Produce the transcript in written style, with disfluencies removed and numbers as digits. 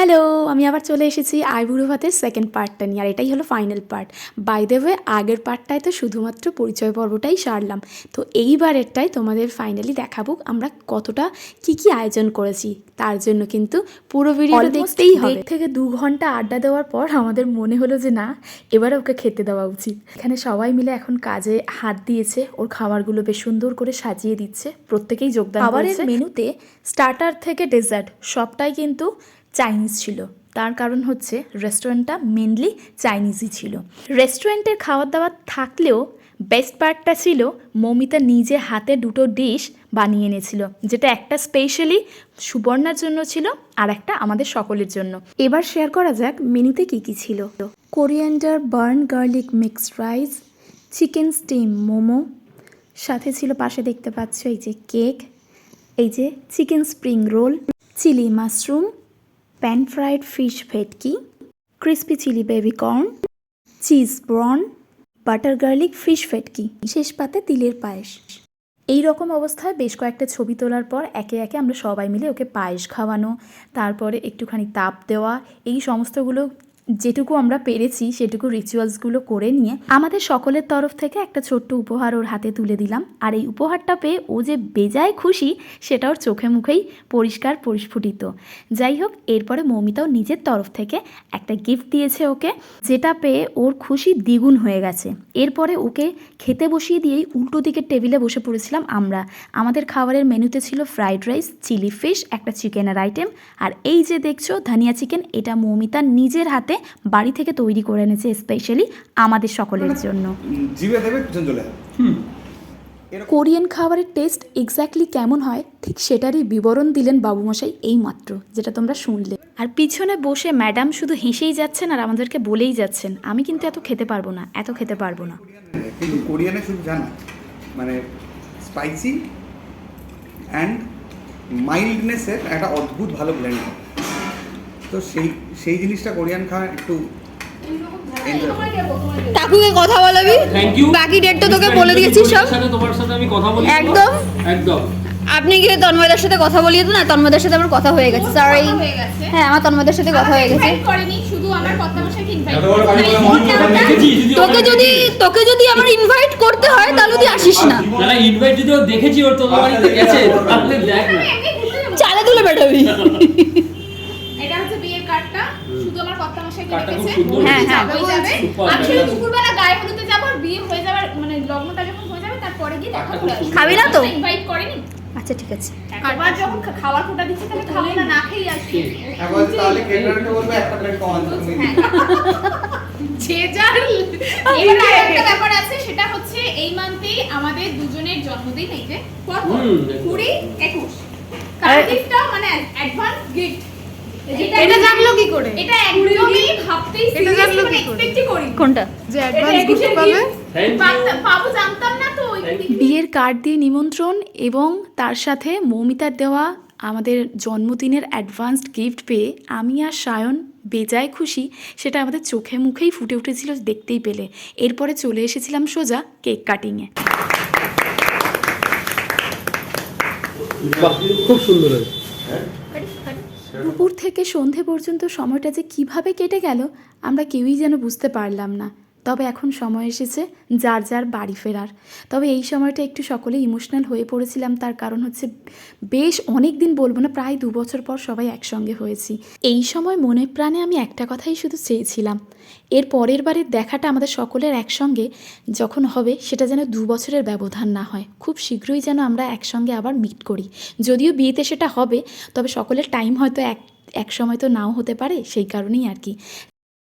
Hello, আমি আবার চলে এসেছি আইবুড়ো ভাতের সেকেন্ড পার্টটা নিয়ে। আর এটাই হলো final part. By the way, আগের পার্টটায় তো শুধুমাত্র পরিচয় পর্বটাই সারলাম। তো এইবারেরটাই তোমাদের ফাইনালি দেখাবো আমরা কতটা কি আয়োজন করেছি। তার জন্য কিন্তু পুরো ভিডিওটা দেখতেই হবে। 1.5 থেকে 2 ঘন্টা আড্ডা দেওয়ার পর আমাদের মনে হলো যে না, এবারে ওকে খেতে দেওয়া উচিত। এখানে সবাই মিলে এখন কাজে হাত দিয়েছে, ওর খাবারগুলো বেশ সুন্দর করে সাজিয়ে দিচ্ছে, প্রত্যেকেই যোগদান করেছে। খাবারের মেনুতে স্টার্টার থেকে ডেজার্ট সবটাই কিন্তু চাইনিজ ছিল। তার কারণ হচ্ছে রেস্টুরেন্টটা মেনলি চাইনিজই ছিল। রেস্টুরেন্টের খাবার দাবার থাকলেও বেস্ট পার্টটা ছিল মৌমিতা নিজে হাতে 2টো ডিশ বানিয়ে এনেছিল, যেটা একটা স্পেশালি সুবর্ণার জন্য ছিল আর একটা আমাদের সকলের জন্য। এবার শেয়ার করা যাক মেনুতে কী কী ছিল। Coriander burn garlic mixed rice, chicken steam momo, সাথে ছিল পাশে দেখতে পাচ্ছ এই যে কেক, এই যে chicken spring roll, chilli mushroom, pan fried fish bhetki, crispy chilli baby corn, cheese ব্রন, বাটার গার্লিক ফিশ ভেটকি, শেষ পাতে তিলের পায়েস। এই রকম অবস্থায় বেশ কয়েকটা ছবি তোলার পর একে একে আমরা সবাই মিলে ওকে পায়েস খাওয়ানো, তারপরে একটুখানি তাপ দেওয়া, এই সমস্তগুলো যেটুকু আমরা পেরেছি সেটুকু রিচুয়ালসগুলো করে নিয়ে আমাদের সকলের তরফ থেকে একটা ছোট্ট উপহার ওর হাতে তুলে দিলাম। আর এই উপহারটা পেয়ে ও যে বেজায় খুশি সেটা ওর চোখে মুখেই পরিষ্কার পরিস্ফুটিত। যাই হোক, এরপরে মৌমিতাও নিজের তরফ থেকে একটা গিফট দিয়েছে ওকে, যেটা পেয়ে ওর খুশি দ্বিগুণ হয়ে গেছে। এরপরে ওকে খেতে বসিয়ে দিয়েই উল্টো দিকের টেবিলে বসে পড়েছিলাম আমরা। আমাদের খাবারের মেনুতে ছিল ফ্রাইড রাইস, চিলি ফিশ, একটা চিকেনের আইটেম, আর এই যে দেখছো ধনিয়া চিকেন, এটা মৌমিতা নিজের হাতে বাড়ি থেকে তৈরি করে এনেছে স্পেশালি আমাদের সকলের জন্য। কোরিয়ান খাবারের টেস্ট এক্স্যাক্টলি কেমন হয় ঠিক সেটারই বিবরণ দিলেন বাবুমশাই এই মাত্র, যেটা তোমরা শুনলে। আর পিছনে বসে ম্যাডাম শুধু হেসেই যাচ্ছেন আর আমাদেরকে বলেই যাচ্ছেন আমি কিন্তু এত খেতে পারবো না, এত খেতে পারবো না। কিন্তু কোরিয়ানে শুধু জানা মানে স্পাইসি অ্যান্ড মাইল্ডনেসের একটা অদ্ভুত ভালো ব্লেন্ড হয়। তো সেই জিনিসটা কোরিয়ান খাওয়া একটু কাকুকে কথা বলাবি, বাকি ডেট তো তোকে বলে দিয়েছি সব। তোমার সাথে আমি কথা বলি একদম একদম। আপনি গিয়ে তন্ময়দার সাথে কথা বলিয়ে দিন না, তন্ময়দার সাথে আমার কথা হয়ে গেছে। সরি, হ্যাঁ আমার তন্ময়দার সাথে কথা হয়ে গেছে। তোকে যদি আমার ইনভাইট করতে হয় তাহলে তুই আসিস না। না ইনভাইট যদি দেখেছি ওর তোমার বাড়িতে গেছে আপনি দেখ না, চালে তুলে বেটাবি। এটা হচ্ছে বিয়ের কার্ডটা, শুধু আমার কর্তা মশাই কার্ডটা খুব লিখেছে। সুন্দর। হ্যাঁ হ্যাঁ যাবে আমি শুধু দুপুরবেলা গায়ে হলুদে যাব, আর বিয়ে হয়ে যাবে মানে লগ্নটা যখন হয়ে যাবে তারপরে গিয়ে দেখা করে আসবো। খাবি না তো? ইনভাইট করেনি। আচ্ছা ঠিক আছে। একবার যখন খাওয়ার কোটা দিচ্ছে তাহলে খাবো না, না খেয়েই আসি। একবার তাহলে কেটারকে বলবো একটা প্লেট কমান তুমি হ্যাঁ। যে যার এবার আরেকটা ব্যাপার আছে, সেটা হচ্ছে এই মান্থেই আমাদের দুজনের জন্মদিন, এই যে 20-21 কার্ডিফটা মানে অ্যাডভান্স গিফট। এটা জানলো কি করে? এটা একদমই ভাবতেই এটা জানলো কি করে? এক্সপেক্টই করি কোনটা? যে অ্যাডভান্স গিফট পাবে? পাবো জানতাম না তো। বিয়ের কার্ড দিয়ে নিমন্ত্রণ এবং তার সাথে মৌমিতার দেওয়া আমাদের জন্মদিনের অ্যাডভান্সড গিফট পেয়ে আমি আর সায়ন বেজায় খুশি, সেটা আমাদের চোখে মুখেই ফুটে উঠেছিল দেখতেই পেলে। এরপরে চলে এসেছিলাম সোজা কেক কাটিংয়ে। খুব সুন্দর হয়েছে। দুপুর থেকে সন্ধে পর্যন্ত সময়টা যে কিভাবে কেটে গেল আমরা কেউই যেন বুঝতে পারলাম না। তবে এখন সময় এসেছে যার যার বাড়ি ফেরার। তবে এই সময়টা একটু সকলে ইমোশনাল হয়ে পড়েছিলাম, তার কারণ হচ্ছে বেশ অনেক দিন বলবো না, প্রায় 2 বছর পর সবাই একসঙ্গে হয়েছি। এই সময় মনে প্রাণে আমি একটা কথাই শুধু চেয়েছিলাম, এর পরের বারের দেখাটা আমাদের সকলের একসঙ্গে যখন হবে সেটা যেন 2 বছরের ব্যবধান না হয়, খুব শীঘ্রই যেন আমরা একসঙ্গে আবার মিট করি। যদিও বিয়েতে সেটা হবে, তবে সকলের টাইম হয়তো এক সময় তো নাও হতে পারে, সেই কারণেই আর কি।